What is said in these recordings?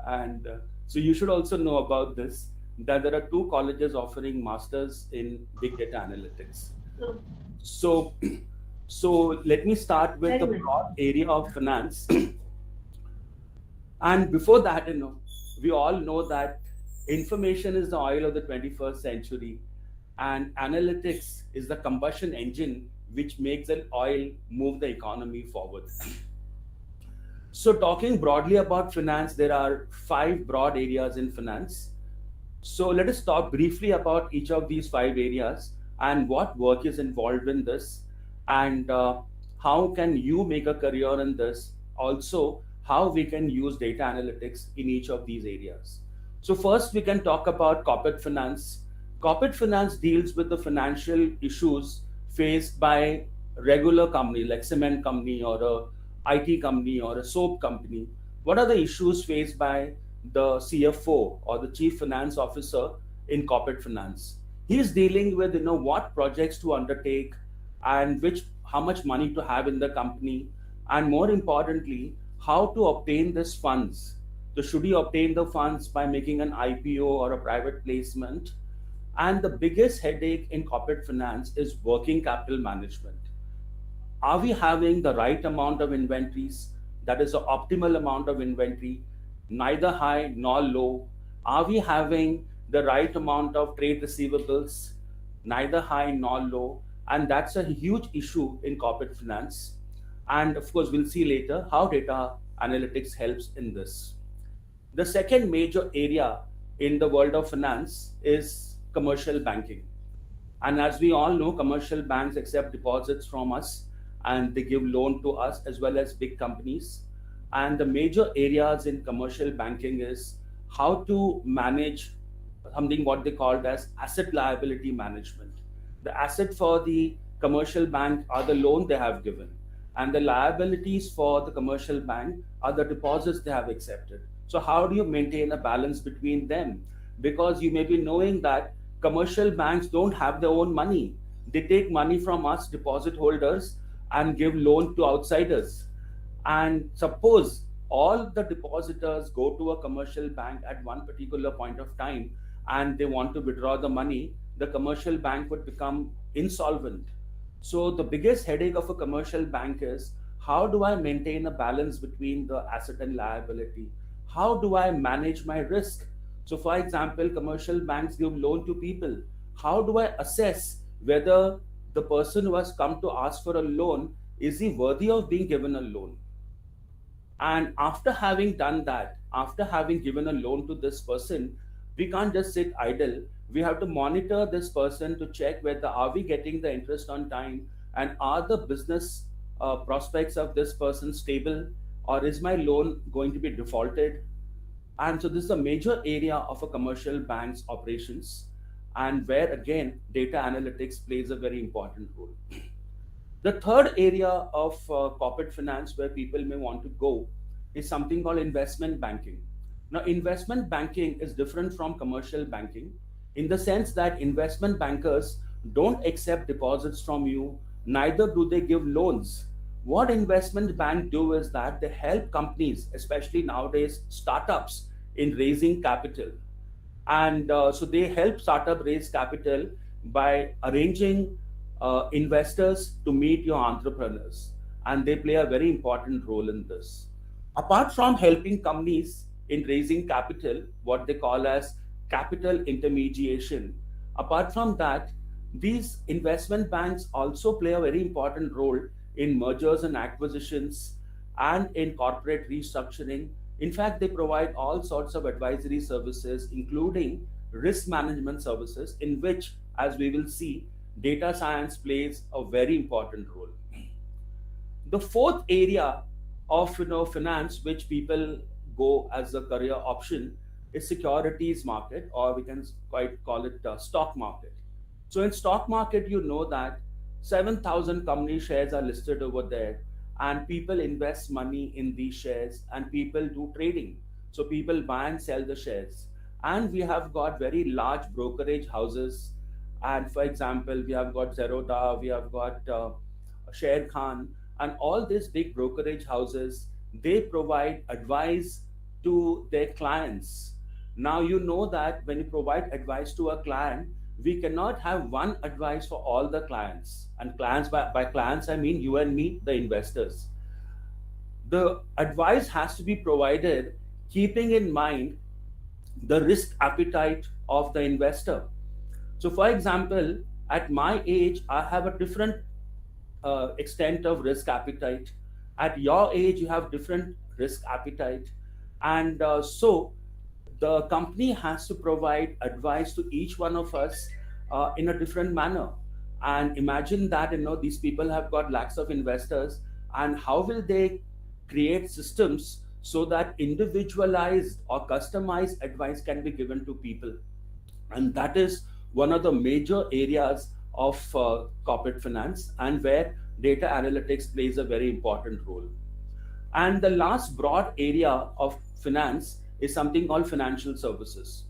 And so you should also know about this, that there are two colleges offering masters in big data analytics. So, so let me start with the broad area of finance. And before that, we all know that information is the oil of the 21st century, and analytics is the combustion engine which makes the oil move the economy forward. So, talking broadly about finance, there are five broad areas in finance. So, let us talk briefly about each of these five areas and what work is involved in this, and how can you make a career in this. Also, how we can use data analytics in each of these areas. So, first, we can talk about corporate finance. Corporate finance deals with the financial issues faced by regular company like cement company or a IT company or a soap company. What are the issues faced by the CFO or the chief finance officer in corporate finance? He is dealing with what projects to undertake and which how much money to have in the company, and more importantly, how to obtain these funds. So should he obtain the funds by making an IPO or a private placement? And the biggest headache in corporate finance is working capital management. Are we having the right amount of inventories? That is the optimal amount of inventory, neither high nor low. Are we having the right amount of trade receivables, neither high nor low? And that's a huge issue in corporate finance. And of course, we'll see later how data analytics helps in this. The second major area in the world of finance is commercial banking. And as we all know, commercial banks accept deposits from us and they give loan to us as well as big companies. And the major areas in commercial banking is how to manage something what they called as asset liability management. The asset for the commercial bank are the loan they have given, and the liabilities for the commercial bank are the deposits they have accepted. So how do you maintain a balance between them? Because you may be knowing that commercial banks don't have their own money. They take money from us deposit holders and give loan to outsiders. And suppose all the depositors go to a commercial bank at one particular point of time and they want to withdraw the money, the commercial bank would become insolvent. So the biggest headache of a commercial bank is, how do I maintain a balance between the asset and liability? How do I manage my risk? So for example, commercial banks give loan to people. How do I assess whether the person who has come to ask for a loan, is he worthy of being given a loan? And after having done that, after having given a loan to this person, we can't just sit idle. We have to monitor this person to check whether are we getting the interest on time, and are the business prospects of this person stable, or is my loan going to be defaulted? And so this is a major area of a commercial bank's operations, and where again data analytics plays a very important role. The third area of corporate finance where people may want to go is something called investment banking. Now, investment banking is different from commercial banking in the sense that investment bankers don't accept deposits from you, neither do they give loans. What investment bank do is that they help companies, especially nowadays startups, in raising capital. And so they help startup raise capital by arranging investors to meet your entrepreneurs, and they play a very important role in this. Apart from helping companies in raising capital, what they call as capital intermediation, apart from that, these investment banks also play a very important role in mergers and acquisitions and in corporate restructuring. In fact, they provide all sorts of advisory services, including risk management services, in which, as we will see, data science plays a very important role. The fourth area of finance which people go as a career option is securities market, or we can quite call it stock market. So in stock market, you know that 7,000 company shares are listed over there, and people invest money in these shares, and people do trading. So people buy and sell the shares, and we have got very large brokerage houses. And for example, we have got Zerodha, we have got Share Khan, and all these big brokerage houses, they provide advice to their clients. Now, you know that when you provide advice to a client, we cannot have one advice for all the clients. And clients, by clients, I mean you and me, the investors. The advice has to be provided keeping in mind the risk appetite of the investor. So, for example, at my age, I have a different extent of risk appetite. At your age, you have different risk appetite, and so the company has to provide advice to each one of us in a different manner. And imagine that these people have got lakhs of investors, and how will they create systems so that individualized or customized advice can be given to people? And that is one of the major areas of corporate finance, and where data analytics plays a very important role. And the last broad area of finance is something called financial services,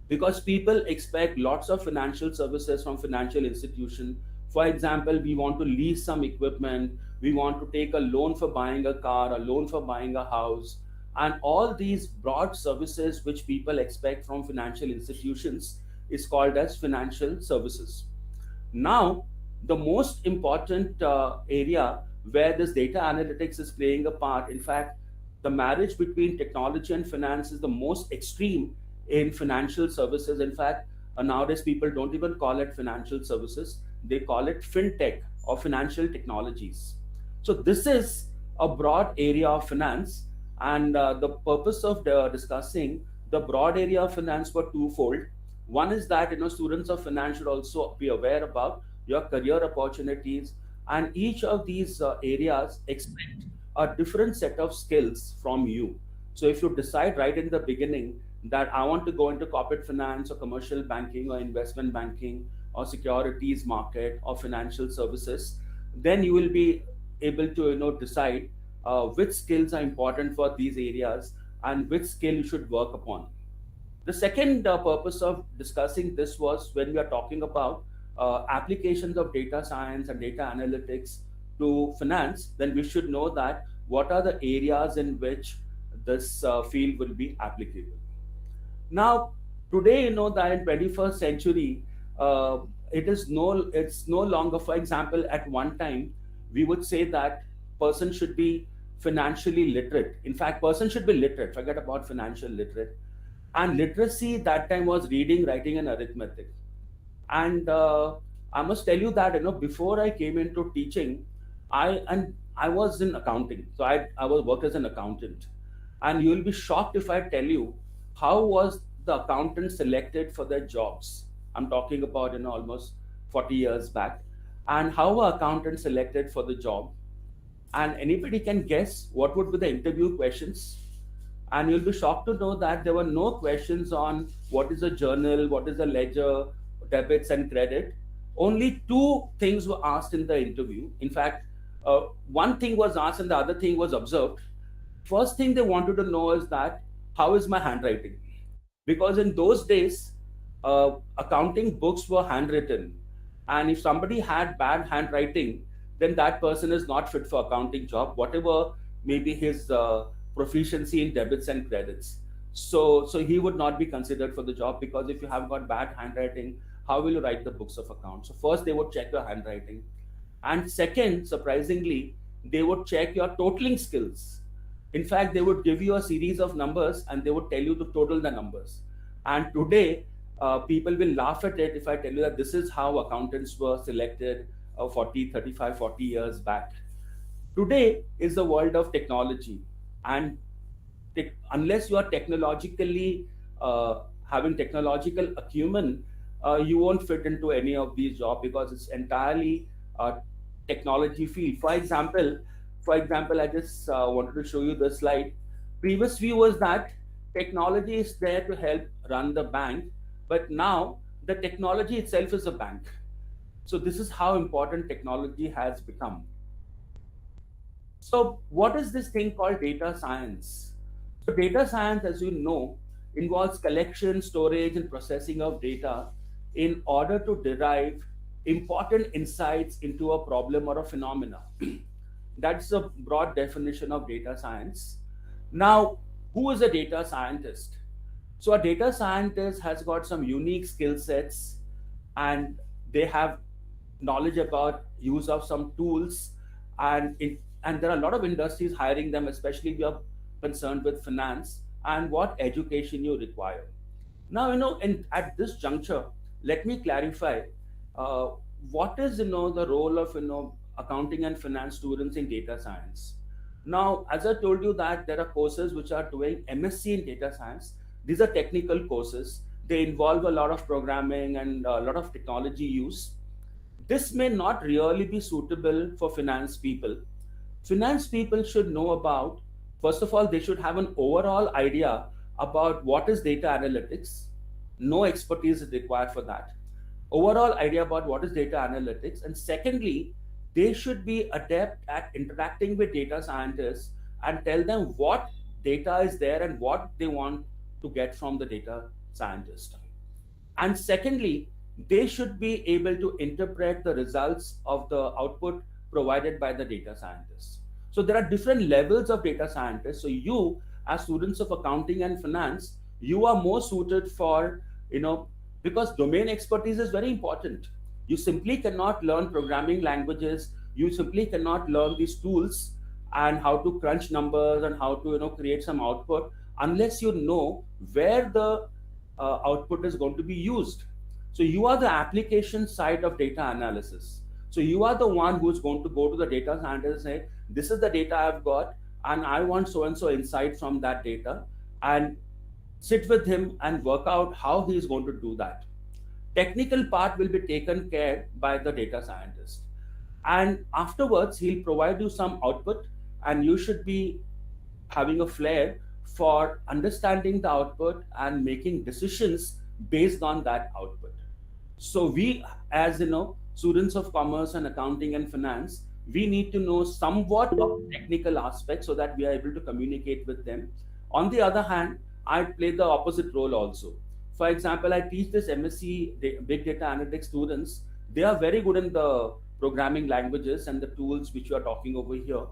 because people expect lots of financial services from financial institution. For example, we want to lease some equipment, we want to take a loan for buying a car, a loan for buying a house, and all these broad services which people expect from financial institutions is called as financial services. Now, the most important area where this data analytics is playing a part, in fact, the marriage between technology and finance is the most extreme in financial services. In fact, nowadays people don't even call it financial services, they call it fintech or financial technologies. So, this is a broad area of finance, and the purpose of discussing the broad area of finance were twofold. One is that students of finance should also be aware about your career opportunities, and each of these areas expect a different set of skills from you. So if you decide right in the beginning that I want to go into corporate finance or commercial banking or investment banking or securities market or financial services, then you will be able to decide which skills are important for these areas and which skill you should work upon. The second purpose of discussing this was when we are talking about applications of data science and data analytics to finance, then we should know that what are the areas in which this field will be applicable. Now, today, that in 21st century, it's no longer, for example, at one time, we would say that person should be financially literate. In fact, person should be literate, forget about financial literate. And literacy that time was reading, writing, and arithmetic. And I must tell you that before I came into teaching, I was in accounting, so I was work as an accountant. And you will be shocked if I tell you how was the accountant selected for their jobs. I'm talking about almost 40 years back, and how were accountants selected for the job. And anybody can guess what would be the interview questions. And you'll be shocked to know that there were no questions on what is a journal, what is a ledger, debits and credit. Only two things were asked in the interview. In fact, one thing was asked and the other thing was observed. First thing they wanted to know is that how is my handwriting? Because in those days, accounting books were handwritten. And if somebody had bad handwriting, then that person is not fit for accounting job, whatever maybe his proficiency in debits and credits. So he would not be considered for the job, because if you have got bad handwriting, how will you write the books of accounts? So first they would check your handwriting, and second, surprisingly, they would check your totaling skills. In fact, they would give you a series of numbers and they would tell you to total the numbers. And today, people will laugh at it if I tell you that this is how accountants were selected 40 years back. Today is the world of technology, and unless you are technologically having technological acumen, you won't fit into any of these jobs, because it's entirely technology field. For example, I just wanted to show you the slide. Previous view was that technology is there to help run the bank, but now the technology itself is a bank. So this is how important technology has become. So what is this thing called data science? So data science, as you know, involves collection, storage, and processing of data in order to derive important insights into a problem or a phenomena. That's a broad definition of data science. Now, who is a data scientist? So a data scientist has got some unique skill sets, and they have knowledge about use of some tools, and there are a lot of industries hiring them, especially if you're concerned with finance and what education you require. Now, at this juncture, let me clarify uh, what is, the role of, accounting and finance students in data science. Now, as I told you that there are courses which are doing MSc in data science. These are technical courses. They involve a lot of programming and a lot of technology use. This may not really be suitable for finance people. Finance people should know about, first of all, they should have an overall idea about what is data analytics. No expertise is required for that. Overall idea about what is data analytics. And secondly, they should be adept at interacting with data scientists and tell them what data is there and what they want to get from the data scientist. And secondly, they should be able to interpret the results of the output provided by the data scientists. So there are different levels of data scientists. So you, as students of accounting and finance, you are more suited for, because domain expertise is very important. You simply cannot learn programming languages. You simply cannot learn these tools and how to crunch numbers and how to, create some output unless you know where the output is going to be used. So you are the application side of data analysis. So you are the one who's going to go to the data scientist and say, this is the data I've got, and I want so and so insight from that data, and sit with him and work out how he is going to do that. Technical part will be taken care by the data scientist. And afterwards, he'll provide you some output, and you should be having a flair for understanding the output and making decisions based on that output. So we, as students of commerce and accounting and finance, we need to know somewhat of technical aspects so that we are able to communicate with them. On the other hand, I play the opposite role also. For example, I teach this MSc Big Data Analytics students. They are very good in the programming languages and the tools which you are talking over here,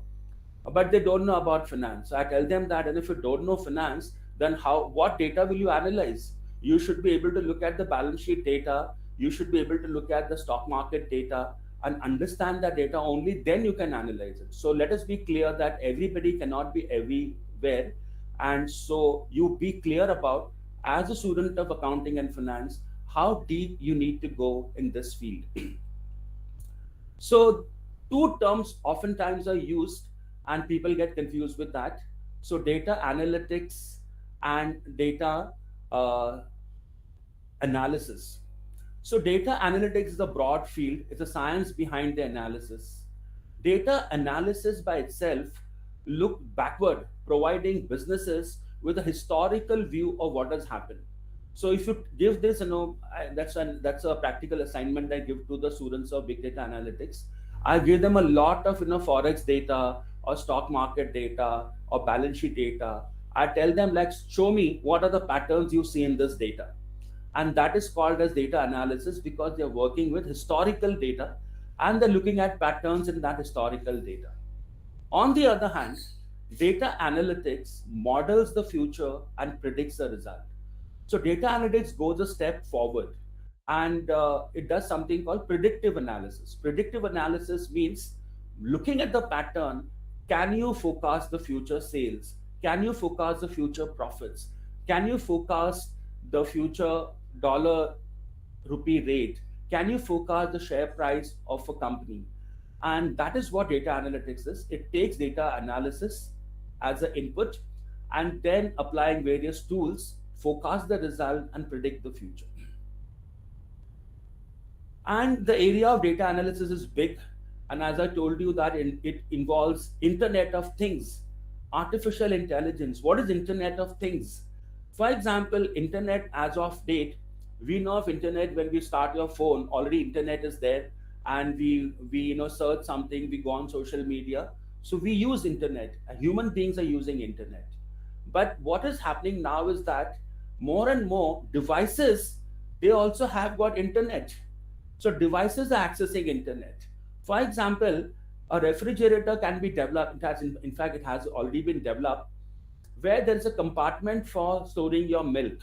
but they don't know about finance. So I tell them that, and if you don't know finance, then what data will you analyze? You should be able to look at the balance sheet data. You should be able to look at the stock market data and understand that data. Only then you can analyze it. So let us be clear that everybody cannot be everywhere. And so you be clear about, as a student of accounting and finance, how deep you need to go in this field. So two terms oftentimes are used and people get confused with that. So data analytics and data analysis. So data analytics is a broad field. It's a science behind the analysis. Data analysis by itself look backward, providing businesses with a historical view of what has happened. So if you give this, that's a practical assignment I give to the students of big data analytics. I give them a lot of forex data or stock market data or balance sheet data. I tell them, like, show me what are the patterns you see in this data. And that is called as data analysis, because they're working with historical data and they're looking at patterns in that historical data. On the other hand, data analytics models the future and predicts the result. So data analytics goes a step forward, and it does something called predictive analysis. Predictive analysis means looking at the pattern. Can you forecast the future sales? Can you forecast the future profits? Can you forecast the future dollar rupee rate? Can you forecast the share price of a company? And that is what data analytics is. It takes data analysis as an input and then applying various tools, forecast the result and predict the future. And the area of data analysis is big. And as I told you, that it involves Internet of Things, artificial intelligence. What is Internet of Things? For example, Internet as of date, we know of Internet when we start your phone, already Internet is there, and we search something, we go on social media. So we use Internet. Human beings are using Internet. But what is happening now is that more and more devices, they also have got Internet. So devices are accessing Internet. For example, a refrigerator can be developed. In fact, it has already been developed, where there is a compartment for storing your milk,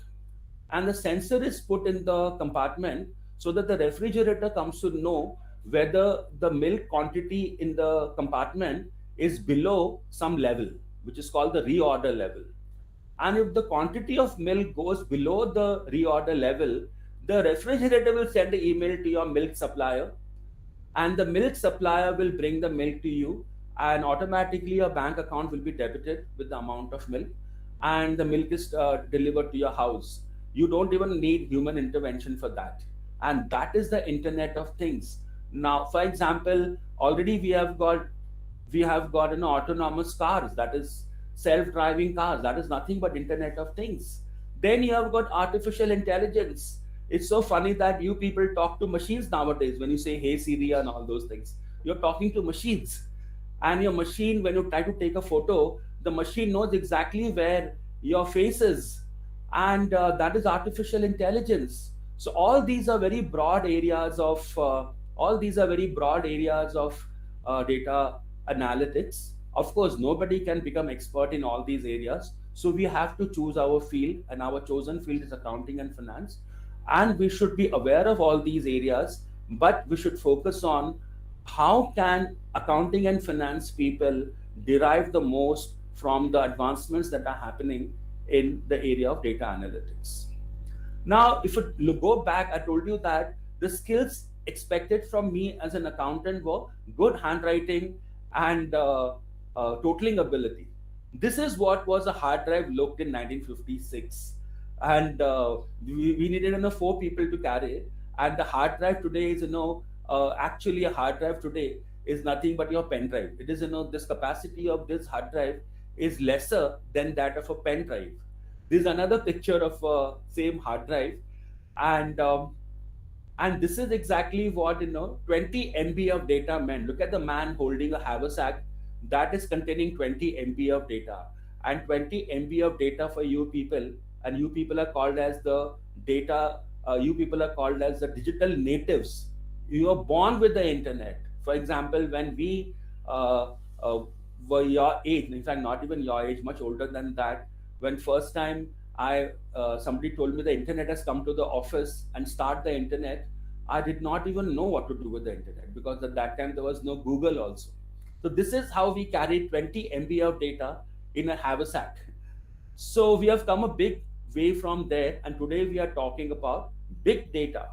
and the sensor is put in the compartment so that the refrigerator comes to know whether the milk quantity in the compartment is below some level, which is called the reorder level. And if the quantity of milk goes below the reorder level, the refrigerator will send an email to your milk supplier, and the milk supplier will bring the milk to you, and automatically your bank account will be debited with the amount of milk, and the milk is delivered to your house. You don't even need human intervention for that. And that is the Internet of Things. Now, for example, already we have got autonomous cars, that is self-driving cars, that is nothing but Internet of Things. Then you have got artificial intelligence. It's so funny that you people talk to machines nowadays. When you say hey Siri and all those things, you're talking to machines. And your machine, when you try to take a photo, the machine knows exactly where your face is, and that is artificial intelligence. So all these are very broad areas of data analytics. Of course, nobody can become expert in all these areas, so we have to choose our field, and our chosen field is accounting and finance. And we should be aware of all these areas, but we should focus on how can accounting and finance people derive the most from the advancements that are happening in the area of data analytics. Now, if you go back, I told you that the skills expected from me as an accountant were good handwriting and totaling ability. This is what was a hard drive looked in 1956, and we needed 4 people to carry it. And the hard drive today is actually a hard drive today is nothing but your pen drive. It is this capacity of this hard drive is lesser than that of a pen drive. This is another picture of same hard drive, and this is exactly what 20 MB of data meant. Look at the man holding a haversack that is containing 20 MB of data, and 20 MB of data for you people, and you people are called as the data. You people are called as the digital natives. You are born with the internet. For example, when we were your age, in fact, not even your age, much older than that, when first time somebody told me the internet has come to the office and start the internet, I did not even know what to do with the internet, because at that time there was no Google also. So this is how we carry 20 MB of data in a haversack. So we have come a big way from there, and today we are talking about big data.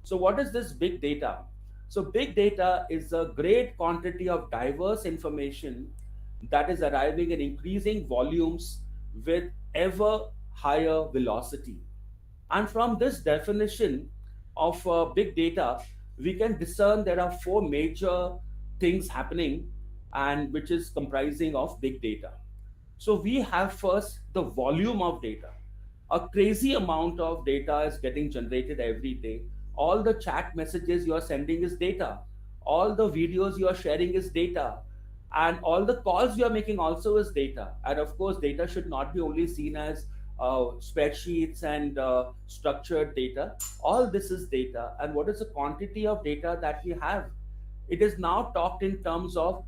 So what is this big data? So big data is a great quantity of diverse information that is arriving in increasing volumes with ever higher velocity. And from this definition of big data, we can discern there are 4 major things happening, and which is comprising of big data. So we have first the volume of data. A crazy amount of data is getting generated every day. All the chat messages you are sending is data. All the videos you are sharing is data. And all the calls you are making also is data. And of course, data should not be only seen as spreadsheets and structured data. All this is data. And what is the quantity of data that we have? It is now talked in terms of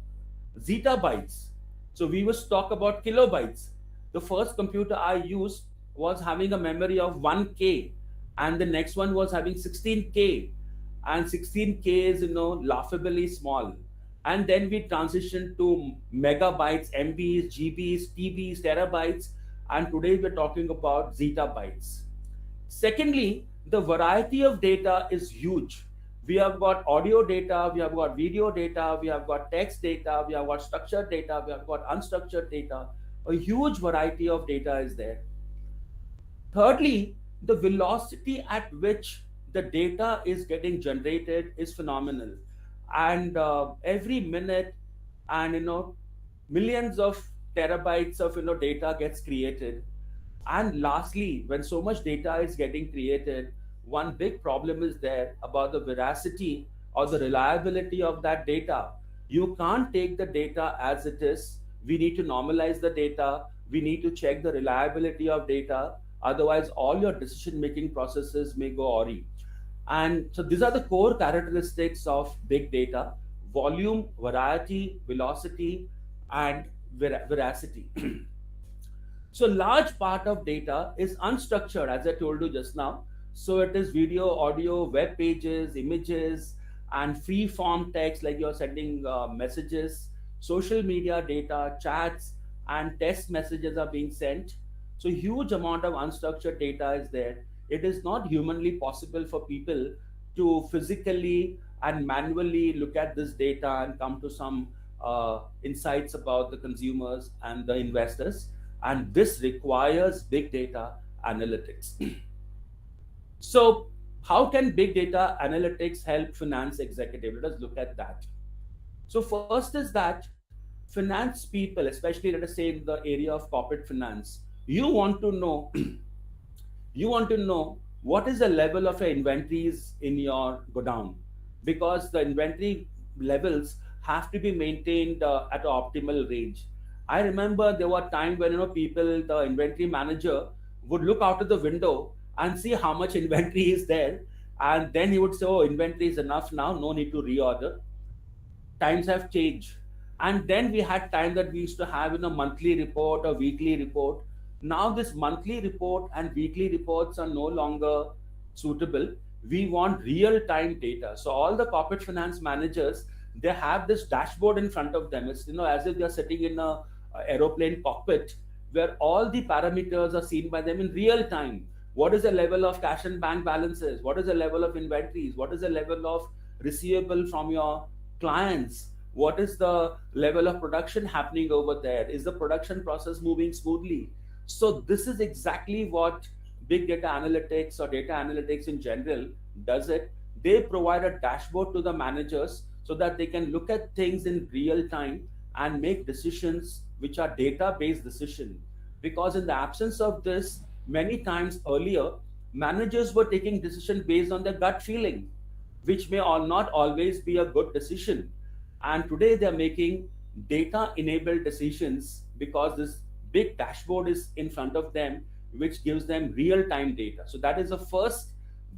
zettabytes. So we must talk about kilobytes. The first computer I used was having a memory of 1K, and the next one was having 16K, and 16K is laughably small. And then we transitioned to megabytes, MBs, GBs, TBs, terabytes, and today we're talking about zettabytes. Secondly, the variety of data is huge. We have got audio data, we have got video data, we have got text data, we have got structured data, we have got unstructured data. A huge variety of data is there. Thirdly, the velocity at which the data is getting generated is phenomenal. And every minute, and millions of terabytes of data gets created. And lastly, when so much data is getting created, one big problem is there about the veracity or the reliability of that data. You can't take the data as it is. We need to normalize the data. We need to check the reliability of data. Otherwise, all your decision-making processes may go awry. And so these are the core characteristics of big data: volume, variety, velocity, and veracity. So large part of data is unstructured, as I told you just now. So it is video, audio, web pages, images, and free form text like you're sending messages, social media data, chats, and test messages are being sent. So huge amount of unstructured data is there. It is not humanly possible for people to physically and manually look at this data and come to some insights about the consumers and the investors, and this requires big data analytics. So, how can big data analytics help finance executive? Let us look at that. So, first is that finance people, especially let us say in the area of corporate finance, you want to know you want to know what is the level of your inventories in your godown, because the inventory levels have to be maintained at an optimal range. I remember there were times when people, the inventory manager would look out of the window and see how much inventory is there, and then he would say, "Oh, inventory is enough now, no need to reorder." Times have changed, and then we had time that we used to have monthly report or weekly report. Now this monthly report and weekly reports are no longer suitable. We want real time data. So all the corporate finance managers, they have this dashboard in front of them. It's as if they're sitting in a aeroplane cockpit, where all the parameters are seen by them in real time. What is the level of cash and bank balances? What is the level of inventories? What is the level of receivable from your clients? What is the level of production happening over there? Is the production process moving smoothly? So this is exactly what big data analytics or data analytics in general does. It they provide a dashboard to the managers so that they can look at things in real time and make decisions which are data based decision. Because in the absence of this, many times earlier, managers were taking decision based on their gut feeling, which may or not always be a good decision. And today they're making data enabled decisions because this big dashboard is in front of them, which gives them real time data. So that is the first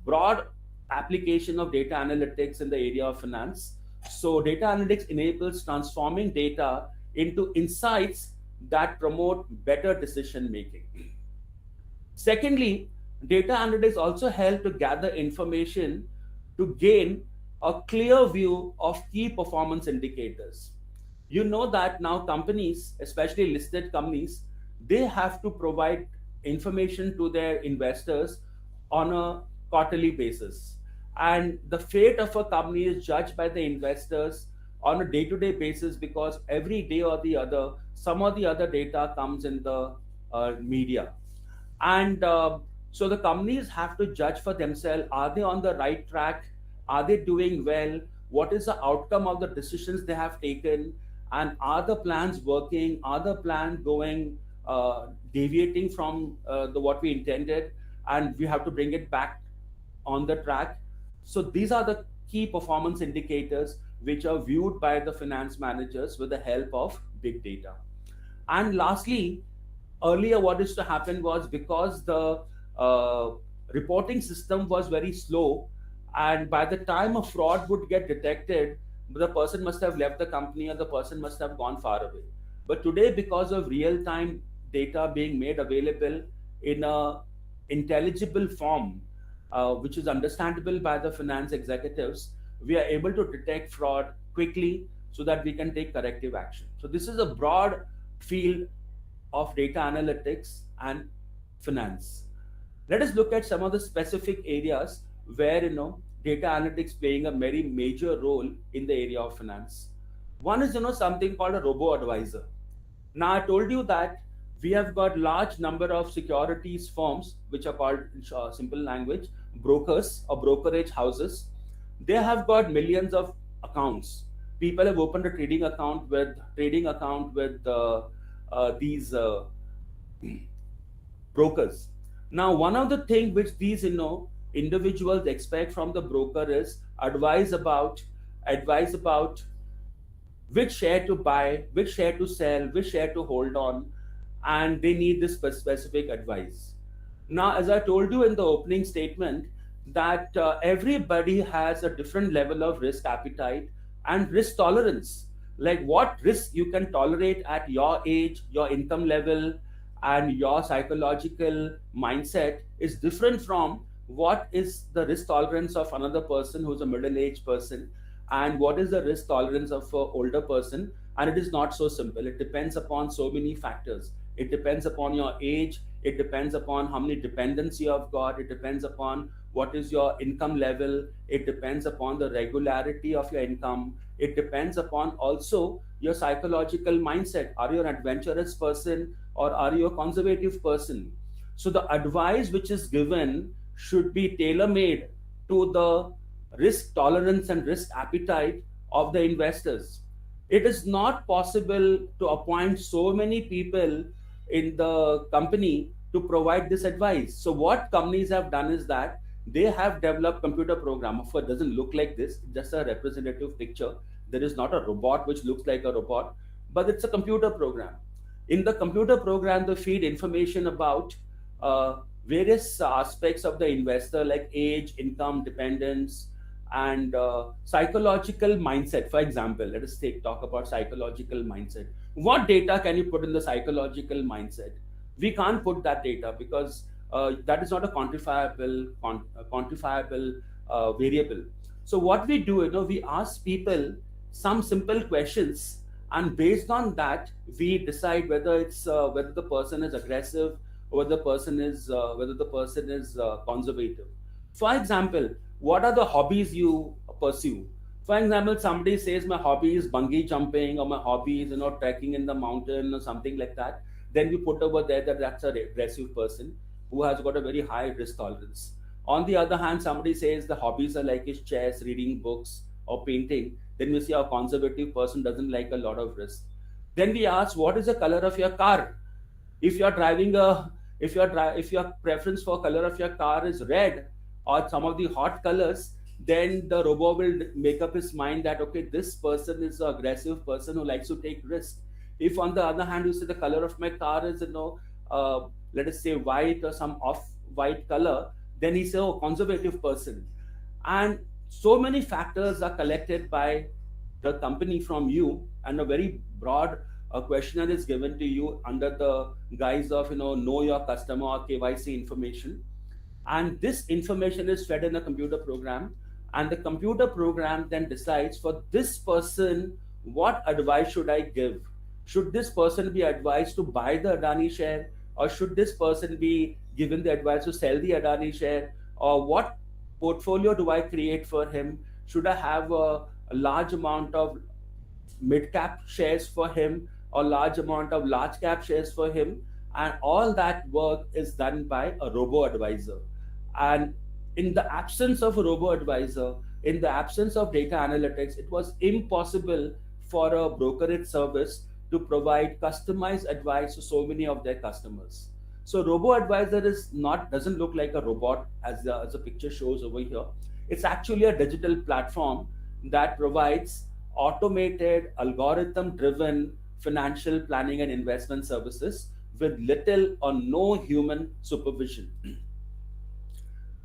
broad application of data analytics in the area of finance. So data analytics enables transforming data into insights that promote better decision making. Secondly, data analytics also help to gather information to gain a clear view of key performance indicators. You know that now companies, especially listed companies, they have to provide information to their investors on a quarterly basis. And the fate of a company is judged by the investors on a day-to-day basis, because every day or the other, some of the other data comes in the media. And so the companies have to judge for themselves, are they on the right track? Are they doing well? What is the outcome of the decisions they have taken? And are the plans working? Are the plans going deviating from the what we intended? And we have to bring it back on the track. So these are the key performance indicators which are viewed by the finance managers with the help of big data. And lastly, earlier what used to happen was, because the reporting system was very slow, and by the time a fraud would get detected, the person must have left the company or the person must have gone far away. But today, because of real time data being made available in a intelligible form, which is understandable by the finance executives, we are able to detect fraud quickly so that we can take corrective action. So this is a broad field of data analytics and finance. Let us look at some of the specific areas where data analytics playing a very major role in the area of finance. One is something called a robo advisor. Now I told you that we have got large number of securities firms which are called, simple language, brokers or brokerage houses. They have got millions of accounts. People have opened a trading account with these brokers. Now one of the things which these individuals expect from the broker is advice about which share to buy, which share to sell, which share to hold on, and they need this specific advice. Now, as I told you in the opening statement, that everybody has a different level of risk appetite and risk tolerance, like what risk you can tolerate at your age, your income level, and your psychological mindset is different from what is the risk tolerance of another person who's a middle-aged person, and what is the risk tolerance of an older person. And it is not so simple. It depends upon so many factors. It depends upon your age, it depends upon how many dependents you have got, it depends upon what is your income level, it depends upon the regularity of your income, it depends upon also your psychological mindset. Are you an adventurous person or are you a conservative person? So the advice which is given should be tailor made to the risk tolerance and risk appetite of the investors. It is not possible to appoint so many people in the company to provide this advice. So what companies have done is that they have developed computer program. Of course, it doesn't look like this, it's just a representative picture. There is not a robot which looks like a robot, but it's a computer program. In the computer program, they feed information about various aspects of the investor, like age, income, dependence, and psychological mindset. For example, let us talk about psychological mindset. What data can you put in the psychological mindset? We can't put that data because that is not a quantifiable variable. So what we do, we ask people some simple questions, and based on that, we decide whether it's whether the person is aggressive, or whether the person is conservative. For example, what are the hobbies you pursue? For example, somebody says my hobby is bungee jumping, or my hobby is trekking in the mountain or something like that. Then we put over there that that's an aggressive person who has got a very high risk tolerance. On the other hand, somebody says the hobbies are like his chess, reading books, or painting. Then we see a conservative person doesn't like a lot of risk. Then we ask, what is the color of your car? If you're driving a if your preference for color of your car is red or some of the hot colors, then the robot will make up his mind that okay, this person is an aggressive person who likes to take risk. If on the other hand you say the color of my car is let us say white or some off white color, then he's a conservative person. And so many factors are collected by the company from you, and a very broad questionnaire is given to you under the guise of know your customer or KYC information. And this information is fed in a computer program, and the computer program then decides for this person what advice should I give. Should this person be advised to buy the Adani share, or should this person be given the advice to sell the Adani share, or what portfolio do I create for him? Should I have a large amount of mid cap shares for him or large amount of large cap shares for him? And all that work is done by a robo advisor. And in the absence of a robo advisor, in the absence of data analytics, it was impossible for a brokerage service to provide customized advice to so many of their customers. So robo advisor doesn't look like a robot as the picture shows over here. It's actually a digital platform that provides automated, algorithm driven financial planning and investment services with little or no human supervision.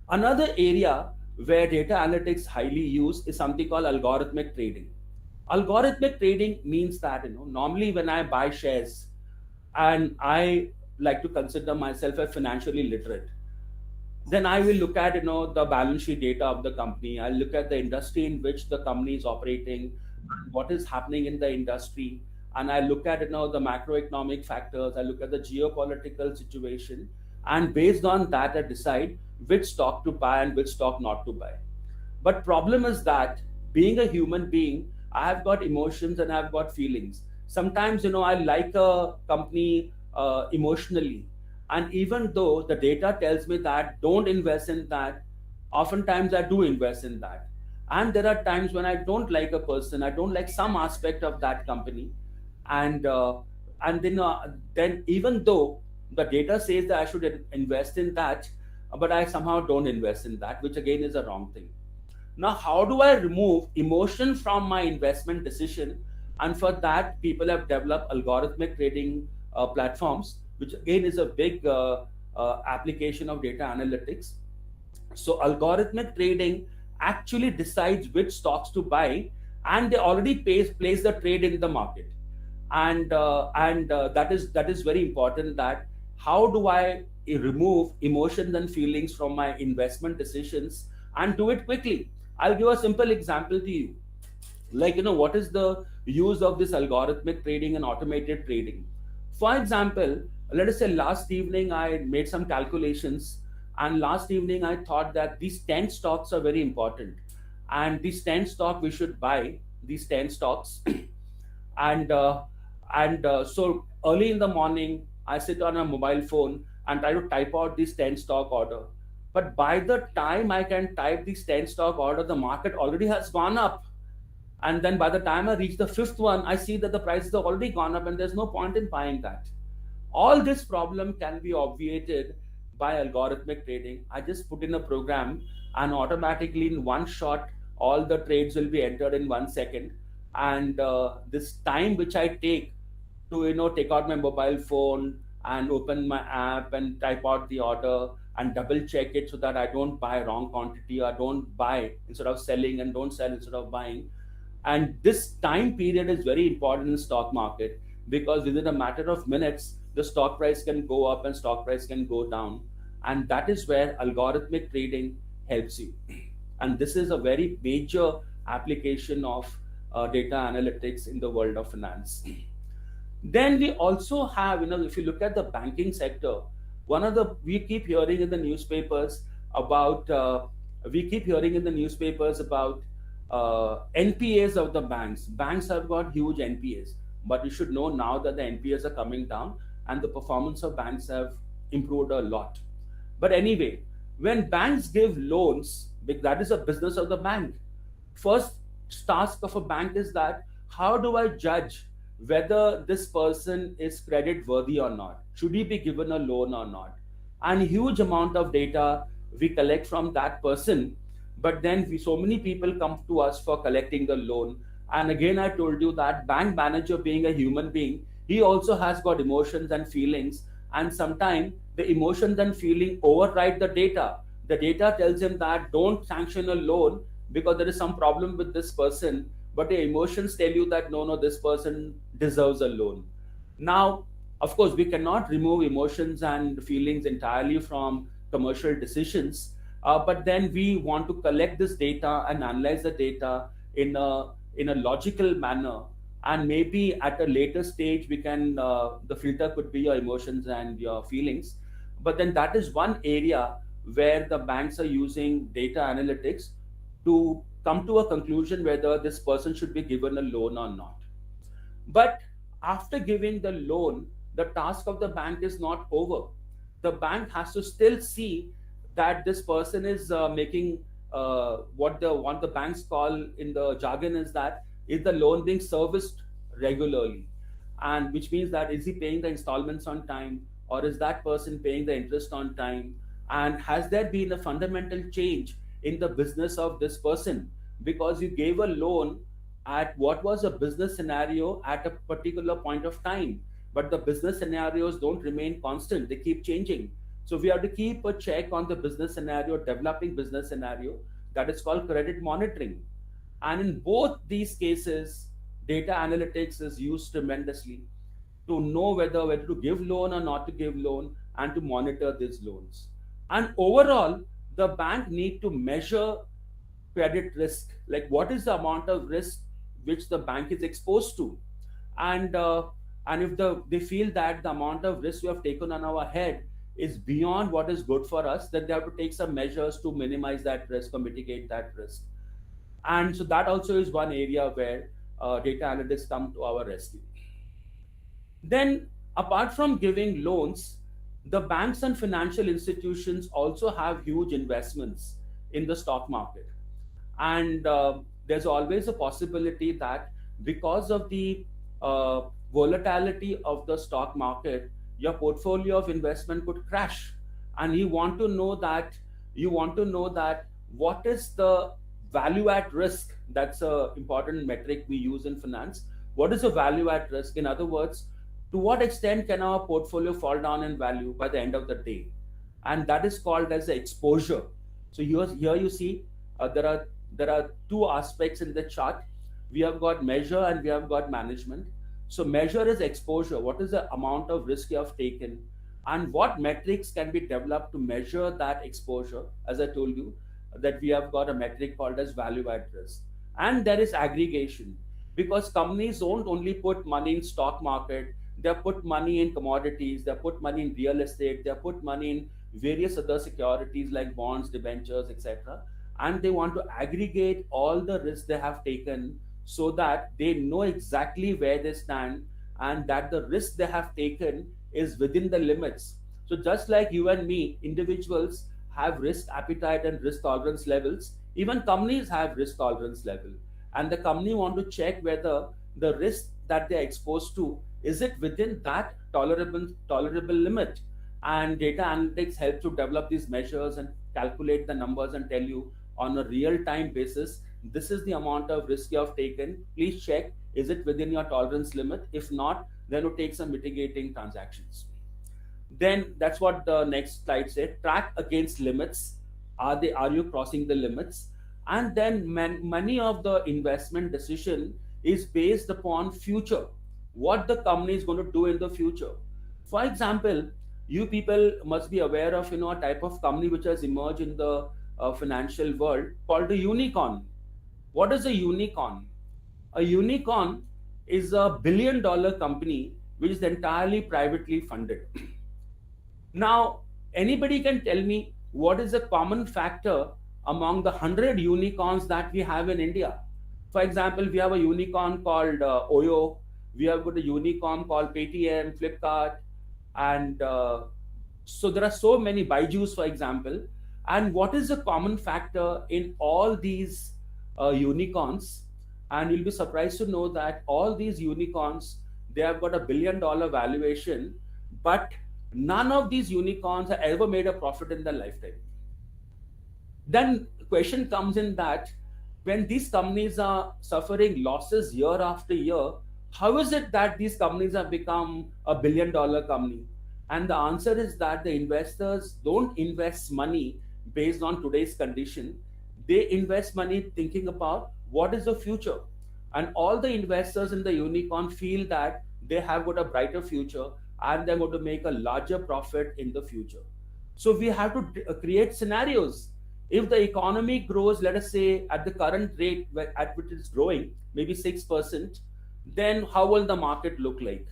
Another area where data analytics highly used is something called algorithmic trading. Algorithmic trading means that normally when I buy shares, and I like to consider myself as financially literate, then I will look at the balance sheet data of the company. I'll look at the industry in which the company is operating, what is happening in the industry, and I look at the macroeconomic factors. I look at the geopolitical situation, and based on that, I decide which stock to buy and which stock not to buy. But problem is that being a human being, I have got emotions and I've got feelings. Sometimes I like a company emotionally, and even though the data tells me that don't invest in that, oftentimes I do invest in that. And there are times when I don't like a person, I don't like some aspect of that company, and then even though the data says that I should invest in that, but I somehow don't invest in that, which again is a wrong thing. Now, how do I remove emotion from my investment decision? And for that, people have developed algorithmic trading platforms, which again is a big application of data analytics. So algorithmic trading actually decides which stocks to buy, and they already place the trade in the market. And that is very important, that how do I remove emotions and feelings from my investment decisions and do it quickly? I'll give a simple example to you. Like, what is the use of this algorithmic trading and automated trading? For example, let us say last evening I made some calculations, and last evening I thought that these 10 stocks are very important, and these 10 stock we should buy these 10 stocks. And so early in the morning I sit on a mobile phone and try to type out this 10 stock order. But by the time I can type this 10 stock order, the market already has gone up. And then by the time I reach the fifth one, I see that the prices have already gone up and there's no point in buying that. All this problem can be obviated by algorithmic trading. I just put in a program, and automatically in one shot all the trades will be entered in 1 second. And this time which I take to take out my mobile phone and open my app and type out the order and double check it so that I don't buy wrong quantity, or don't buy instead of selling, and don't sell instead of buying. And this time period is very important in the stock market, because within a matter of minutes the stock price can go up and stock price can go down. And that is where algorithmic trading helps you. And this is a very major application of data analytics in the world of finance. Then we also have, if you look at the banking sector, we keep hearing in the newspapers about NPAs of the banks. Banks have got huge NPAs, but you should know now that the NPAs are coming down and the performance of banks have improved a lot. But anyway, when banks give loans, that is a business of the bank. First task of a bank is that, how do I judge whether this person is credit worthy or not? Should he be given a loan or not? And huge amount of data we collect from that person. But then so many people come to us for collecting the loan. And again, I told you that bank manager, being a human being, he also has got emotions and feelings. And sometimes the emotions and feeling override the data. The data tells him that don't sanction a loan because there is some problem with this person. But the emotions tell you that no, this person deserves a loan. Now, of course, we cannot remove emotions and feelings entirely from commercial decisions. But then we want to collect this data and analyze the data in a logical manner. And maybe at a later stage, we can the filter could be your emotions and your feelings. But then that is one area where the banks are using data analytics to come to a conclusion whether this person should be given a loan or not. But after giving the loan, the task of the bank is not over. The bank has to still see that this person is making what the banks call in the jargon is the loan being serviced regularly, and which means that is he paying the installments on time, or is that person paying the interest on time, and has there been a fundamental change in the business of this person, because you gave a loan at what was a business scenario at a particular point of time, but the business scenarios don't remain constant, they keep changing. So we have to keep a check on the business scenario, developing business scenario, that is called credit monitoring. And in both these cases, data analytics is used tremendously to know whether to give loan or not to give loan, and to monitor these loans. And overall, the bank need to measure credit risk, like what is the amount of risk which the bank is exposed to. And if they feel that the amount of risk we have taken on our head is beyond what is good for us, then they have to take some measures to minimize that risk or mitigate that risk. And so that also is one area where data analytics come to our rescue. Then, apart from giving loans, the banks and financial institutions also have huge investments in the stock market. And there's always a possibility that because of the volatility of the stock market, your portfolio of investment could crash. And you want to know that what is the value at risk. That's an important metric we use in finance. What is the value at risk? In other words, to what extent can our portfolio fall down in value by the end of the day? And that is called as the exposure. So here you see there are two aspects in the chart. We have got measure and we have got management. So measure is exposure. What is the amount of risk you have taken? and what metrics can be developed to measure that exposure. As I told you, that we have got a metric called as value at risk. And there is aggregation, because companies don't only put money in stock market, they put money in commodities, they put money in real estate, they put money in various other securities like bonds, debentures, etc. And they want to aggregate all the risks they have taken, so that they know exactly where they stand, and that the risk they have taken is within the limits. So just like you and me, individuals have risk appetite and risk tolerance levels, even companies have risk tolerance level. And the company want to check whether the risk that they're exposed to, is it within that tolerable limit. And data analytics help to develop these measures and calculate the numbers and tell you on a real time basis, this is the amount of risk you have taken, please check, is it within your tolerance limit? If not, then you take some mitigating transactions. Then that's what the next slide said, track against limits. Are you crossing the limits? And then money of the investment decision is based upon future, what the company is going to do in the future. For example, you people must be aware of a type of company which has emerged in the financial world called a unicorn. What is a unicorn? A unicorn is a billion-dollar company which is entirely privately funded. Now, anybody can tell me what is a common factor among the 100 unicorns that we have in India. For example, we have a unicorn called Oyo, we have got a unicorn called Paytm, Flipkart, and so there are so many, Byju's, for example. And what is the common factor in all these unicorns? And you'll be surprised to know that all these unicorns, they have got a billion-dollar valuation, but none of these unicorns have ever made a profit in their lifetime. Then the question comes in that when these companies are suffering losses year after year, how is it that these companies have become a billion-dollar company? And the answer is that the investors don't invest money based on today's condition. They invest money thinking about what is the future. And all the investors in the unicorn feel that they have got a brighter future and they're going to make a larger profit in the future. So we have to create scenarios. If the economy grows, let us say at the current rate at which it's growing, maybe 6%, then how will the market look like?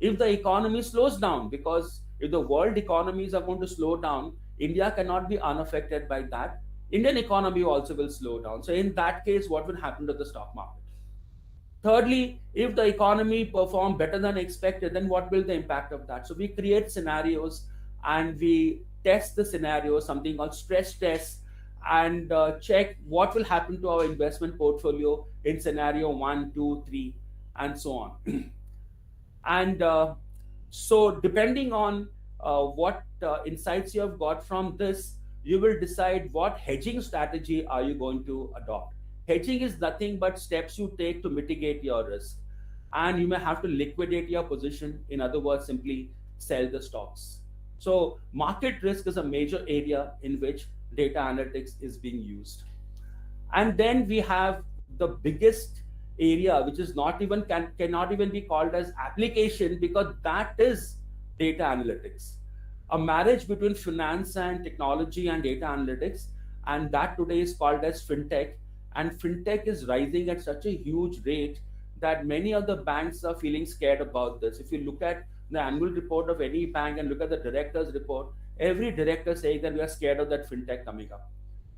If the economy slows down, because if the world economies are going to slow down, India cannot be unaffected by that. Indian economy also will slow down. So in that case, what will happen to the stock market? Thirdly, if the economy performs better than expected, then what will the impact of that? So we create scenarios and we test the scenario, something called stress tests, and check what will happen to our investment portfolio in scenario 1, 2, 3, and so on. And so depending on what insights you have got from this, you will decide what hedging strategy are you going to adopt. Hedging is nothing but steps you take to mitigate your risk. And you may have to liquidate your position. In other words, simply sell the stocks. So market risk is a major area in which data analytics is being used. And then we have the biggest area, which is not even cannot even be called as application, because that is data analytics. A marriage between finance and technology and data analytics, and that today is called as fintech. And fintech is rising at such a huge rate that many of the banks are feeling scared about this. If you look at the annual report of any bank and look at the director's report, every director saying that we are scared of that fintech coming up.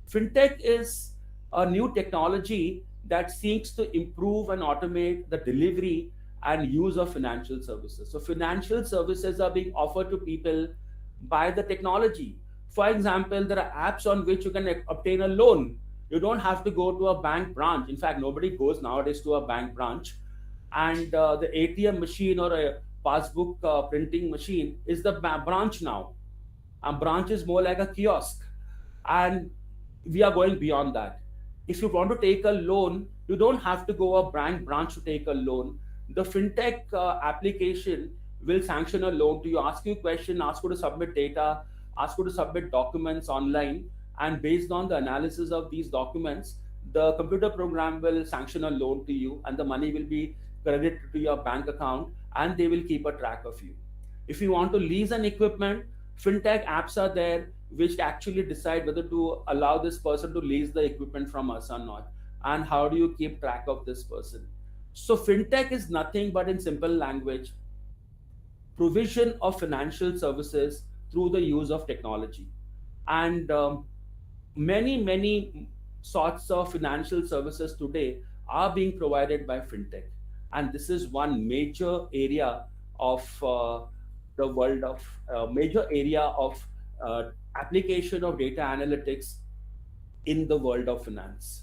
Fintech is a new technology that seeks to improve and automate the delivery and use of financial services. So financial services are being offered to people by the technology. For example, there are apps on which you can obtain a loan. You don't have to go to a bank branch. In fact, nobody goes nowadays to a bank branch. And the ATM machine or a passbook printing machine is the branch now. A branch is more like a kiosk. And we are going beyond that. If you want to take a loan, you don't have to go a bank branch to take a loan. The fintech application will sanction a loan to you, ask you a question, ask you to submit data, ask you to submit documents online, and based on the analysis of these documents, the computer program will sanction a loan to you and the money will be credited to your bank account and they will keep a track of you. If you want to lease an equipment, fintech apps are there which actually decide whether to allow this person to lease the equipment from us or not, and how do you keep track of this person. So fintech is nothing but, in simple language, provision of financial services through the use of technology. And many sorts of financial services today are being provided by fintech, and this is one major area of the world of major area of application of data analytics in the world of finance.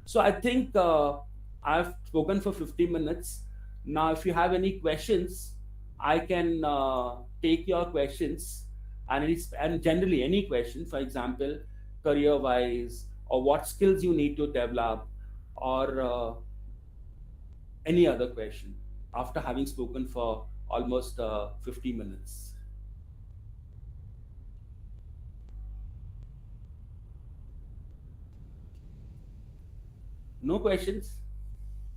So I think I've spoken for 50 minutes. Now, if you have any questions, I can take your questions, and generally any question, for example, career-wise, or what skills you need to develop, or any other question. After having spoken for almost 50 minutes. No questions?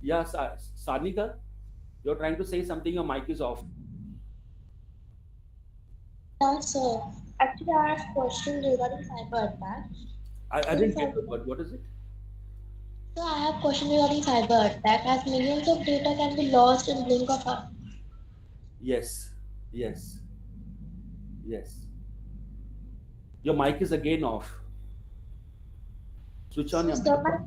Yes, Sarnika, you're trying to say something, your mic is off. Yeah, sir. Actually, I have question regarding cyber attack. I In didn't get cyber, the word. What is it? so I have question regarding cyber attack, as millions of data can be lost in blink of an. Yes, yes, yes. Your mic is again off. Switch on So, your sir,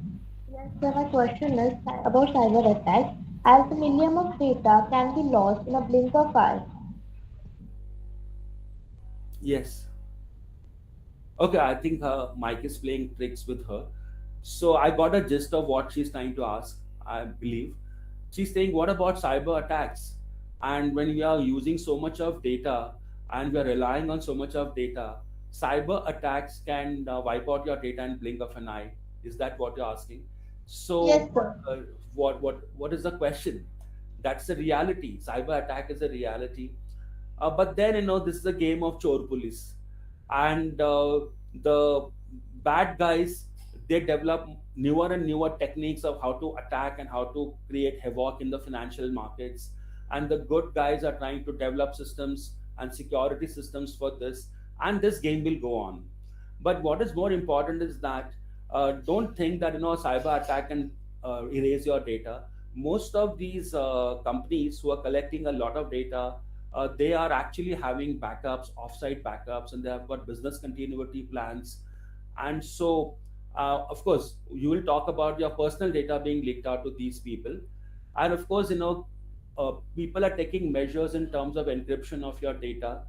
mic. my question is about cyber attack. As the million of data can be lost in a blink of eye. Yes. Okay, I think her mic is playing tricks with her. So I got a gist of what she's trying to ask, I believe. She's saying, what about cyber attacks? And when we are using so much of data and we are relying on so much of data, cyber attacks can wipe out your data in blink of an eye. Is that what you're asking? So Yes, sir. what is the question? That's the reality. Cyber attack is a reality. But then, this is a game of chore police, and the bad guys, they develop newer and newer techniques of how to attack and how to create havoc in the financial markets, and the good guys are trying to develop systems and security systems for this, and this game will go on. But what is more important is that, don't think that a cyber attack can erase your data. Most of these companies who are collecting a lot of data, they are actually having backups, offsite backups, and they have got business continuity plans. And so, of course, you will talk about your personal data being leaked out to these people. And of course, people are taking measures in terms of encryption of your data,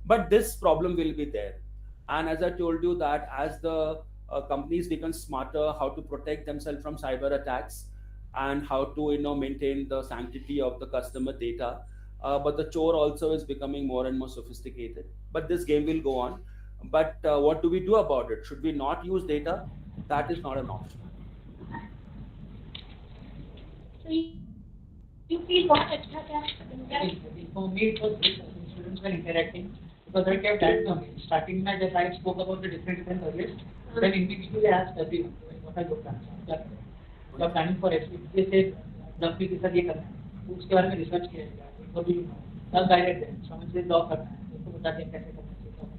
but this problem will be there. And as I told you, that as the companies become smarter how to protect themselves from cyber attacks, and how to maintain the sanctity of the customer data, but the chore also is becoming more and more sophisticated. But this game will go on. But what do we do about it? Should we not use data? That is not an option. So you feel what extra can in that? For me, it was good. Students were interacting because I kept asking me. Starting my just I spoke about the different areas. Then individually I asked everyone what are your plans? क्या planning for SP से W के साथ ये करना है उसके बारे में रिसर्च किया जाएगा इनको भी तब गाइडेड है समझ से जॉब करना है उसको बताते हैं कैसे करना है क्या करना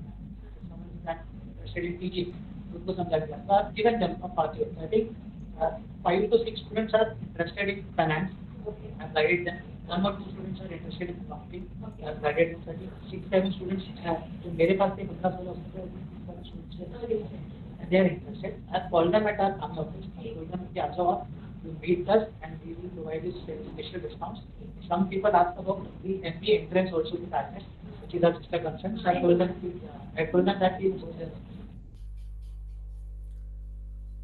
है समझ स्टडी टीचिंग उसको समझा दिया तो आप इवन जंप अप आते हो I think 5 to 6 students are interested in finance. I've guided them. 1 or 2 students are interested in marketing. I've guided them. 6-7 students have. तो मेरे पास से 15-16 students and they are interested. I've called them at our family office. I told them कि आ जाओ आप, you meet us and we will provide you special discounts. Some people ask about the MBA entrance also to practice, which is our sister concern. So I told them that we will go there.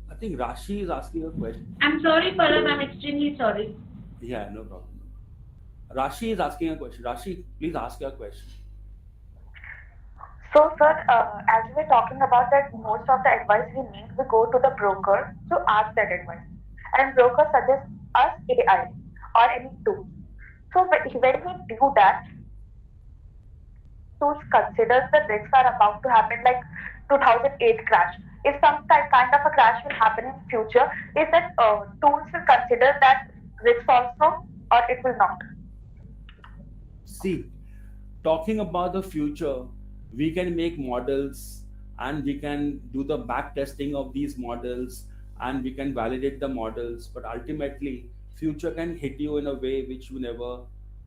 I think Rashi is asking a question. I'm sorry, Parab. I'm extremely sorry. Yeah, no problem. Rashi is asking a question. Rashi, please ask your question. So, sir, as we were talking about that, most of the advice we need, we go to the broker to ask that advice, and broker suggests us AI or any tool. So, when we do that, tools considers the risks are about to happen, like 2008 crash. If some kind of a crash will happen in future, is that tools will consider that risk also, or it will not? See, talking about the future, we can make models and we can do the back testing of these models and we can validate the models, but ultimately future can hit you in a way which you never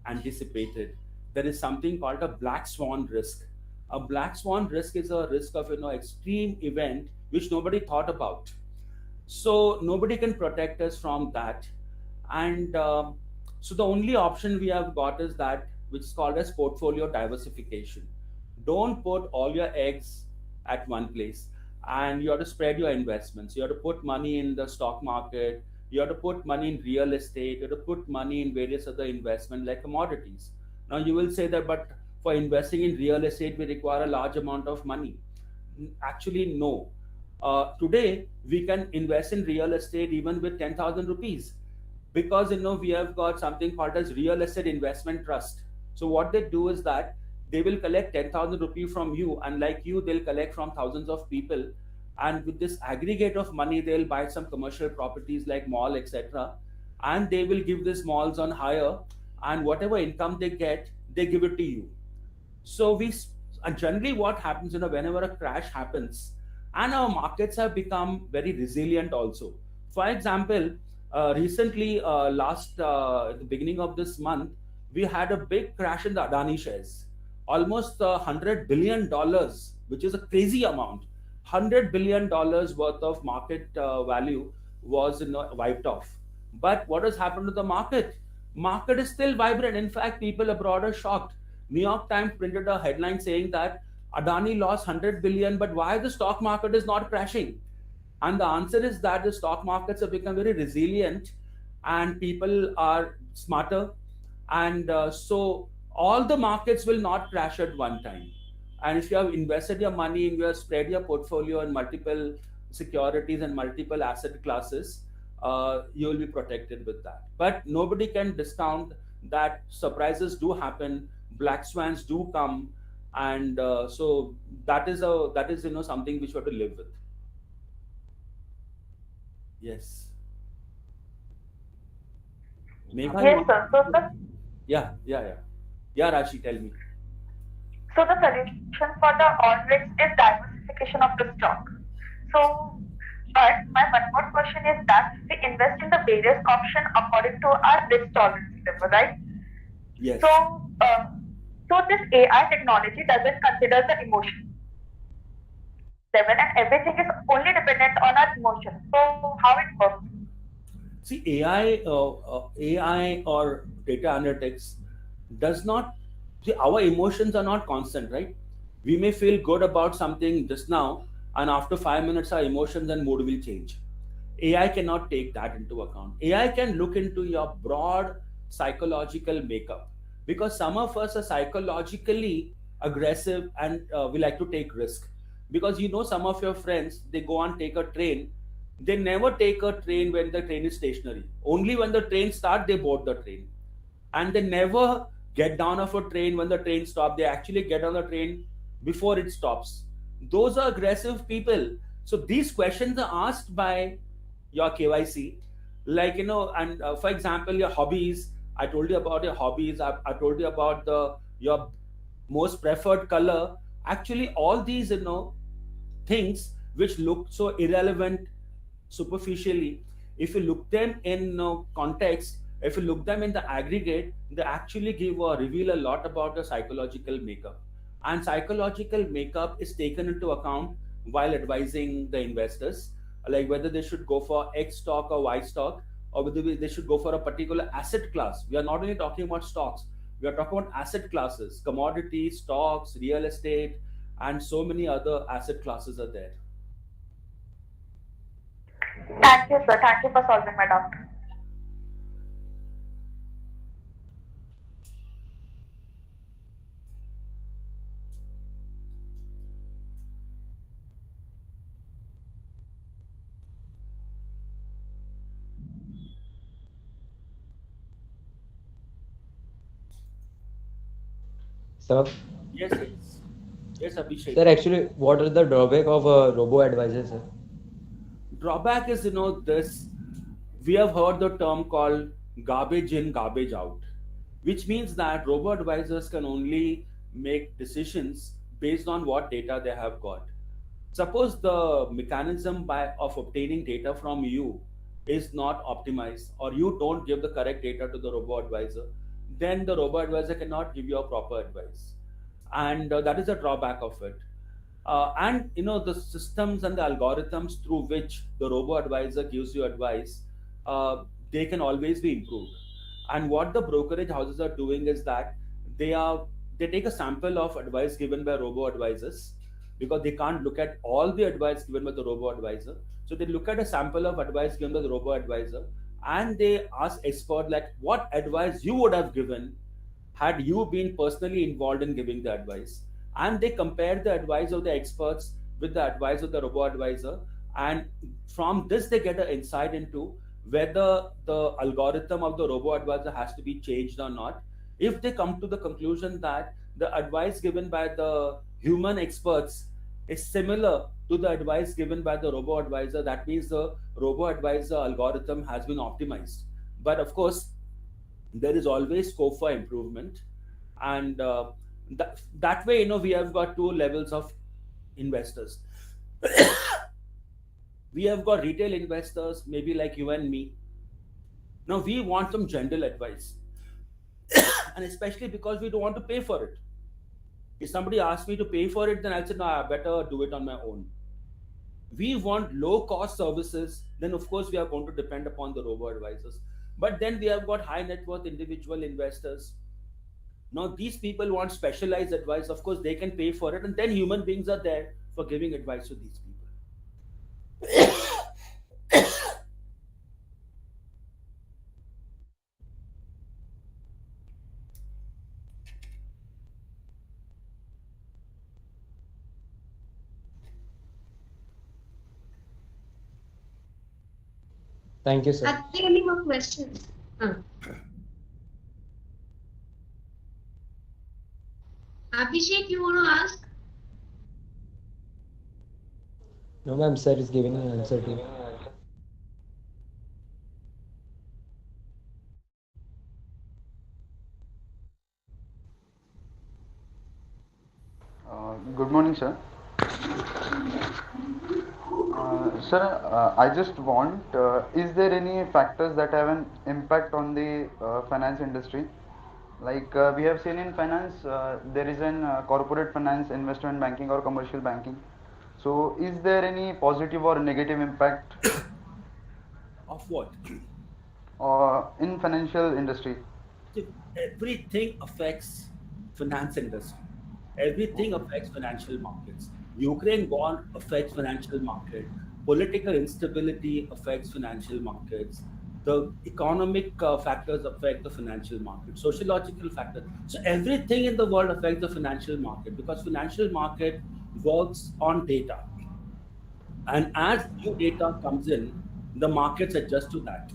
anticipated. There is something called a black swan risk. A black swan risk is a risk of extreme event which nobody thought about, so nobody can protect us from that. And so the only option we have got is that which is called as portfolio diversification. Don't put all your eggs at one place, and you have to spread your investments. You have to put money in the stock market, you have to put money in real estate, you have to put money in various other investment like commodities. Now you will say that, but for investing in real estate we require a large amount of money. Actually, no. Today we can invest in real estate even with 10,000 rupees, because we have got something called as real estate investment trust. So what they do is that they will collect 10,000 rupees from you, and like you, they'll collect from thousands of people, and with this aggregate of money they'll buy some commercial properties like mall, etc., and they will give these malls on hire, and whatever income they get they give it to you. So and generally what happens, whenever a crash happens, and our markets have become very resilient also. For example, recently, last at the beginning of this month, we had a big crash in the Adani shares, almost $100 billion, which is a crazy amount. $100 billion worth of market value was wiped off. But what has happened to the market? Market is still vibrant. In fact, people abroad are shocked. New York Times printed a headline saying that Adani lost 100 billion, but why the stock market is not crashing? And the answer is that the stock markets have become very resilient and people are smarter. And so all the markets will not crash at one time. And if you have invested your money and you have spread your portfolio in multiple securities and multiple asset classes, you will be protected with that. But nobody can discount that surprises do happen, black swans do come, and so that is something which you have to live with. Yes. Megha, Yes, sir. So the yeah, Rashi, tell me. so the solution for the all risks is diversification of the stock. So, but my one more question is that we invest in the various options according to our risk tolerance level, right? Yes. So this AI technology doesn't consider the emotion level, and everything is only dependent on our emotions. So how it works? See, AI or data analytics does not. See, our emotions are not constant, right? We may feel good about something just now, and after 5 minutes, our emotions and mood will change. AI cannot take that into account. AI can look into your broad psychological makeup, because some of us are psychologically aggressive and we like to take risk. Because some of your friends, they go and take a train. They never take a train when the train is stationary. Only when the train starts, they board the train, and they never get down off a train when the train stops. They actually get on the train before it stops. Those are aggressive people. So these questions are asked by your KYC, like and for example, your hobbies. I told you about your hobbies. I told you about your most preferred color. Actually, all these things which look so irrelevant superficially, if you look them in context, if you look them in the aggregate, they actually give or reveal a lot about the psychological makeup. And psychological makeup is taken into account while advising the investors, like whether they should go for X stock or Y stock, or whether they should go for a particular asset class. We are not only talking about stocks, we are talking about asset classes, commodities, stocks, real estate, and so many other asset classes are there. Thank you, sir. Thank you for solving my doubt. Sir, Yes, Abhishek. sir, actually, what are the drawback of robo advisor, sir? Drawback is this. We have heard the term called garbage in, garbage out, which means that robo advisors can only make decisions based on what data they have got. Suppose the mechanism of obtaining data from you is not optimized, or you don't give the correct data to the robo advisor, then the robo advisor cannot give you a proper advice, and that is a drawback of it. And the systems and the algorithms through which the robo advisor gives you advice, they can always be improved. And what the brokerage houses are doing is that they are they take a sample of advice given by robo advisors, because they can't look at all the advice given by the robo advisor. So they look at a sample of advice given by the robo advisor, and they ask expert like what advice you would have given had you been personally involved in giving the advice. And they compare the advice of the experts with the advice of the robo advisor, and from this they get an insight into whether the algorithm of the robo advisor has to be changed or not. If they come to the conclusion that the advice given by the human experts is similar to the advice given by the robo advisor, that means the robo advisor algorithm has been optimized. But of course, there is always scope for improvement. And that way, we have got two levels of investors. We have got retail investors, maybe like you and me. Now we want some general advice, and especially because we don't want to pay for it. If somebody asks me to pay for it, then I'll say no, I better do it on my own. We want low cost services, then of course we are going to depend upon the robo advisors. But then we have got high net worth individual investors. Now these people want specialized advice. Of course they can pay for it, and then human beings are there for giving advice to these people. Thank you, sir. Are there any more questions? Abhishek, you want to ask? No, ma'am, sir is giving an answer to you. Good morning, sir. Sir, I just want, is there any factors that have an impact on the finance industry? Like we have seen in finance, there is an corporate finance, investment banking or commercial banking. So is there any positive or negative impact Of what? in financial industry? Everything affects finance industry. Everything affects financial markets. Ukraine war affects financial market. Political instability affects financial markets. The economic factors affect the financial market. Sociological factors. So everything in the world affects the financial market, because financial market works on data. And as new data comes in, the markets adjust to that.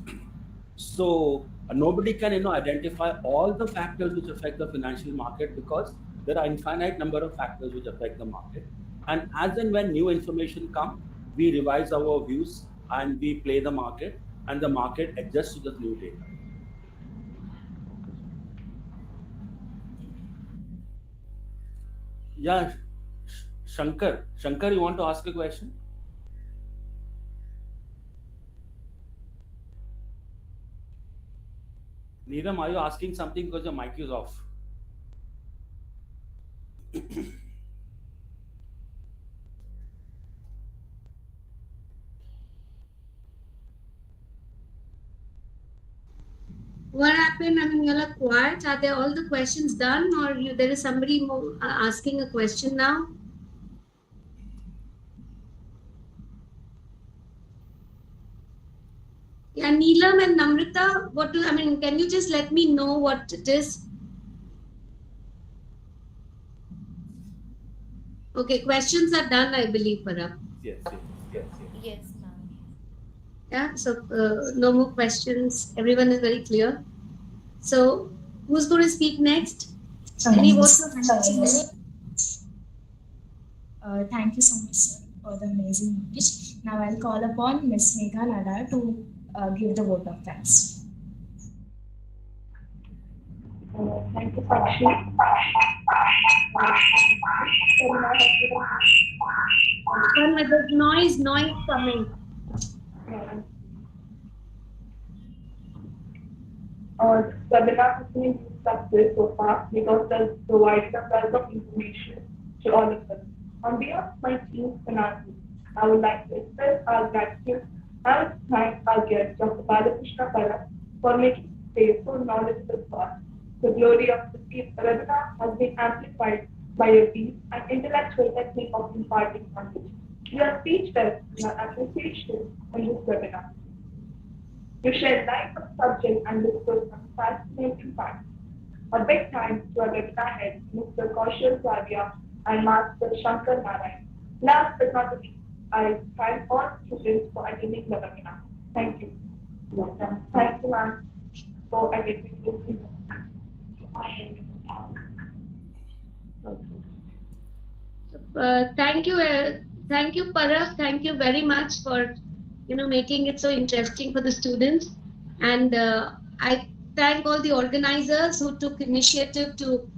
So nobody can identify all the factors which affect the financial market, because there are infinite number of factors which affect the market. And as and when new information come, we revise our views and we play the market, and the market adjusts to the new data. Yeah, Shankar, you want to ask a question? Neelam, are you asking something because your mic is off? What happened? I mean, you're like quiet. Are there all the questions done, or there is somebody more, asking a question now? Yeah, Neelam and Namrita, can you just let me know what it is? Okay, questions are done, I believe, Parab. Yes. Yes, ma'am. Yeah, so no more questions. Everyone is very clear. So, who's going to speak next? Any votes of Thank you so much, sir, for the amazing knowledge. Now I'll call upon Ms. Megha Nadar to give the vote of thanks. Thank you so much. One with the noise coming. Webinar has been successful so far because it has provided a wealth of information to all of us. On behalf of my team, Finanzas, I would like to express our gratitude and thank our guest, Dr. Balkrishna Parab, for making space so knowledgeable for us. The glory of the webinar has been amplified by your deep and intellectual technique of imparting knowledge. We are speechless in our appreciation in this webinar. You shed light on the subject and discuss some fascinating facts. A big thanks to our webinar heads, Mr. Kaushal Savia and Master Shankar Narayan. Last but not the least, I thank all students for attending the webinar. Thank you. Thank you, ma'am, for attending this webinar. Thank you, Parab. Thank you very much for making it so interesting for the students. And I thank all the organizers who took initiative to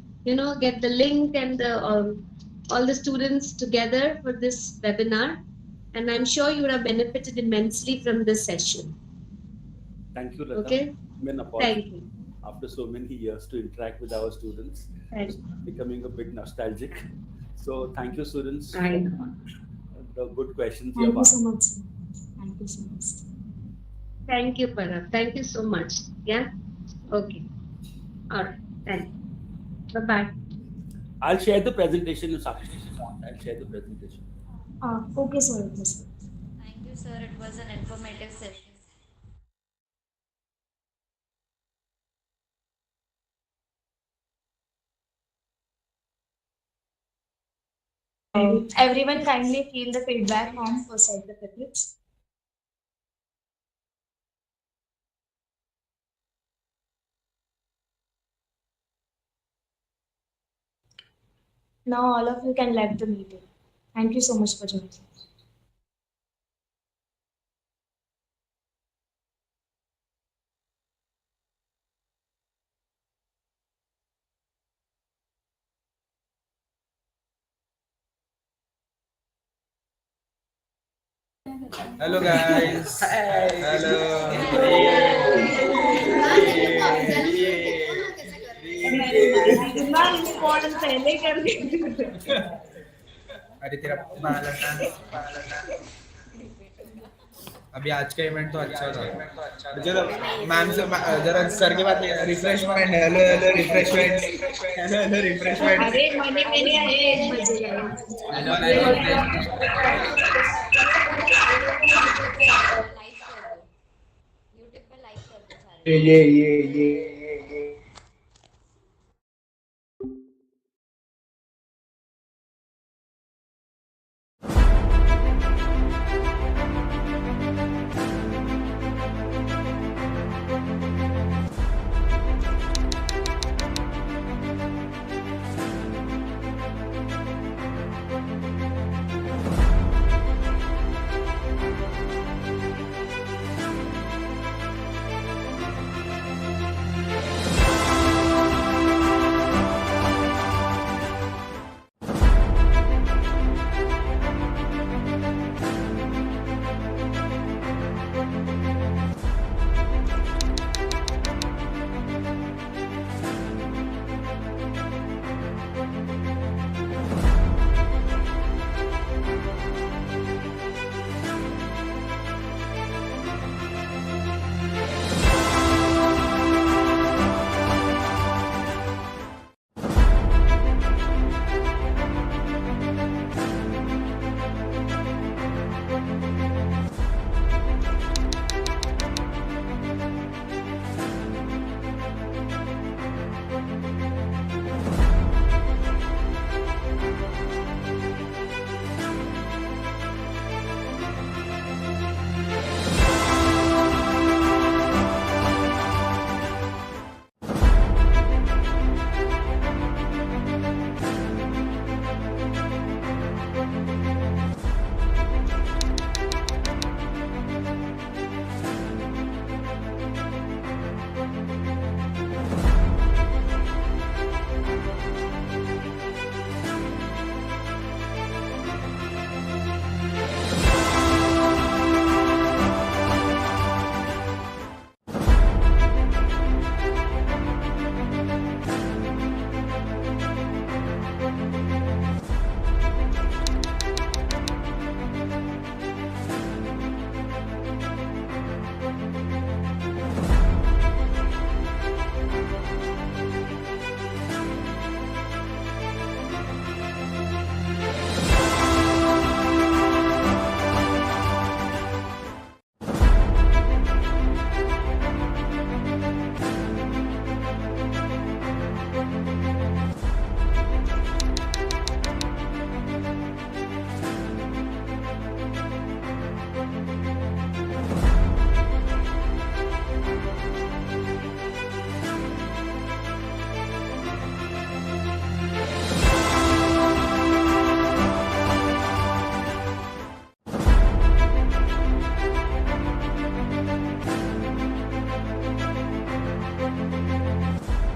get the link and all the students together for this webinar. And I'm sure you would have benefited immensely from this session. Thank you, Lata. Okay. Thank you. After so many years to interact with our students, it's becoming a bit nostalgic. So thank you, students. I know. The good questions Thank you you have so asked. much, sir. Thank you so much. Thank you, Parab. Thank you so much. Yeah. Okay. All right. Thank you. Bye-bye. I'll share the presentation, Sakshi. I'll share the presentation. Okay, sir. Okay, sir. Thank you, sir. It was an informative session. Everyone kindly fill the feedback form for certificates. Now all of you can left the meeting. Thank you so much for joining. Hello guys. Hello. अरे तेरा बाला था अभी आज का event तो अच्छा था जरा मैम से जरा सर के बाद refreshment hello hello refreshment hello hello refreshment अरे मनी मेरे आए 1 बजे YouTube पे लाइक कर दो सारे। ये